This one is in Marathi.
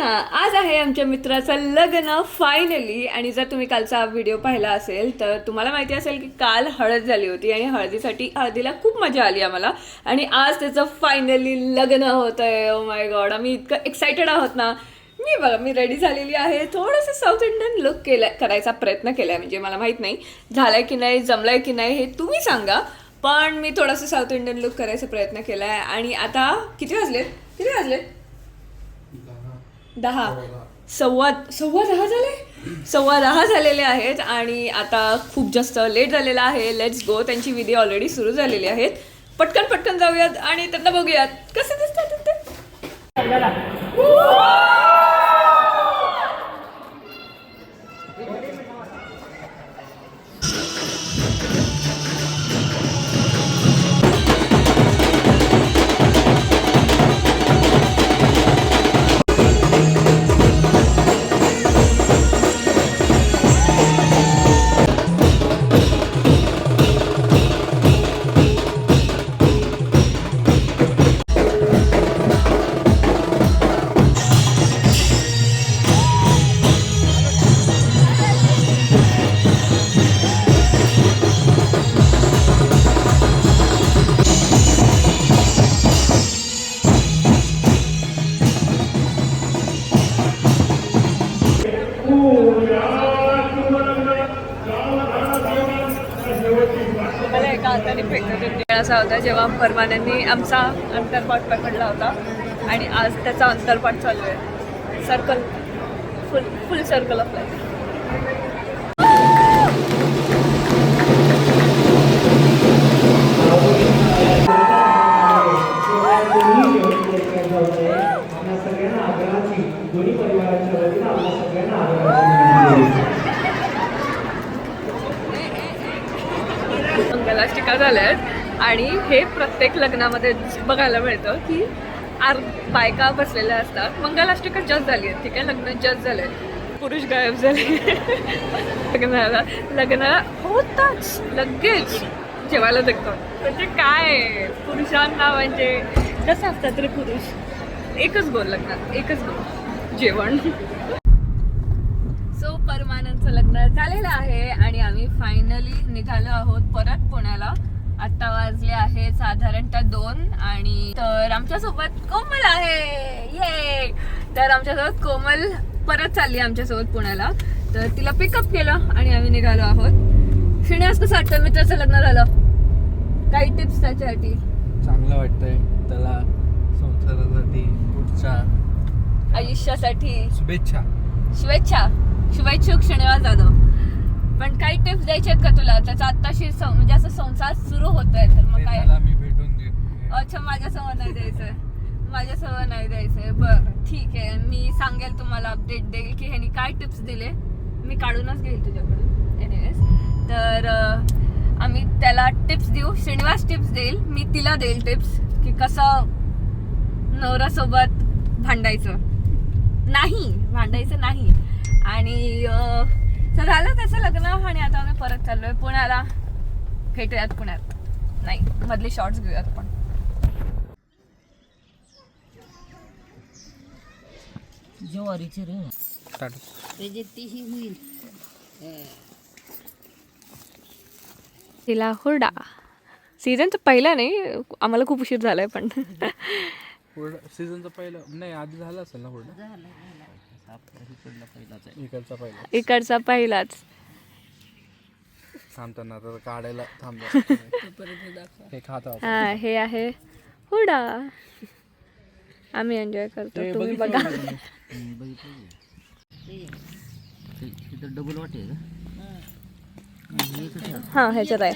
ना, आज आहे आमच्या मित्राचं लग्न फायनली. आणि जर तुम्ही कालचा व्हिडिओ पाहिला असेल तर तुम्हाला माहिती असेल की काल हळद झाली होती आणि हळदीला खूप मजा आली आम्हाला. आणि आज त्याचं फायनली लग्न होत आहे. ओ माय गॉड, आम्ही इतकं एक्सायटेड आहोत ना. मी रेडी झालेली आहे. थोडंसं साऊथ इंडियन लुक करायचा प्रयत्न केलाय. म्हणजे मला माहित नाही झालाय की नाही, जमलाय की नाही हे तुम्ही सांगा. पण मी थोडासा साऊथ इंडियन लुक करायचा प्रयत्न केलाय. आणि आता किती वाजलेत 10, सव्वा 10 झालेले आहेत. आणि आता खूप जास्त लेट झालेला आहे. Let's go. त्यांची विधी ऑलरेडी सुरू झालेली आहेत. पटकन जाऊयात आणि त्यांना बघूयात कसे दिसतात ते. मला एका हाताने फेकत असा होता जेव्हा परमानंदनी आमचा अंतरपाठ पकडला होता. आणि आज त्याचा अंतरपाठ चालू आहे. Circle, full circle of life. मंगलाष्टिका झाल्यात आणि हे प्रत्येक लग्नामध्ये बघायला मिळतं की बायका बसलेल्या असतात. मंगलाष्टिका जस्ट झाली आहे, ठीक आहे, लग्न जस्ट झालंय, पुरुष गायब झाले. लग्नाला होताच लगेच जेवायला जगतात. म्हणजे काय पुरुषांना, म्हणजे जसं असतात रे पुरुष, एकच गोल लग्नात, एकच गोल जेवण. सो परमानंदचं लग्न झालेलं आहे आणि आम्ही फायनली निघालो आहोत परत पुण्याला. आता वाजले आहे साधारणतः 2. आणि तर आमच्यासोबत कोमल आहे. ये तर आमच्यासोबत कोमल परत चालली आमच्यासोबत पुण्याला. तर तिला पिकअप केलं आणि आम्ही निघालो आहोत. श्रीनिवास कसं वाटतं मित्राचं लग्न झालं? काही टिप्स त्याच्यासाठी? चांगलं वाटतंय त्याला, संसारासाठी, पुढच्या आयुष्यासाठी शुभेच्छा. शुभेच्छुक श्रीनिवास जाधव. पण काही टिप्स द्यायचे आहेत का तुला? त्याचा आत्ताशी म्हणजे असं संसार सुरू होतोय तर मग काय? मी भेटून देतो. अच्छा, माझ्यासमोर नाही द्यायचंय. बरं ठीक आहे, मी सांगेल तुम्हाला, अपडेट देईल की ह्यांनी काय टिप्स दिले. मी काढूनच घेईल तुझ्याकडून. एनिवेज, तर आम्ही त्याला टिप्स देऊ. श्रीनिवास टिप्स देईल, मी तिला देईल टिप्स की कसं नवऱ्यासोबत भांडायचं नाही. आणि तर झालं त्याचं लग्न. आणि आता आम्ही परत चाललोय पुण्याला. भेटूयात पुण्यात. नाही, मधले शॉर्ट्स घेऊयात. पण ज्वारीची रे त्याची होईल. तिला हुरडा सीझन तर पहिला नाही, आम्हाला खूप उशीर झालाय. पण सीझनचा पहिला नाही, आधी झाला असेल ना हुरडा? इकडचा पहिलाच. थांबताना आता काढायला हा, हे आहे हुरडा. आम्ही एन्जॉय करतो, तुम्ही बघा. डबल वाटे हा, ह्याच्यात आहे.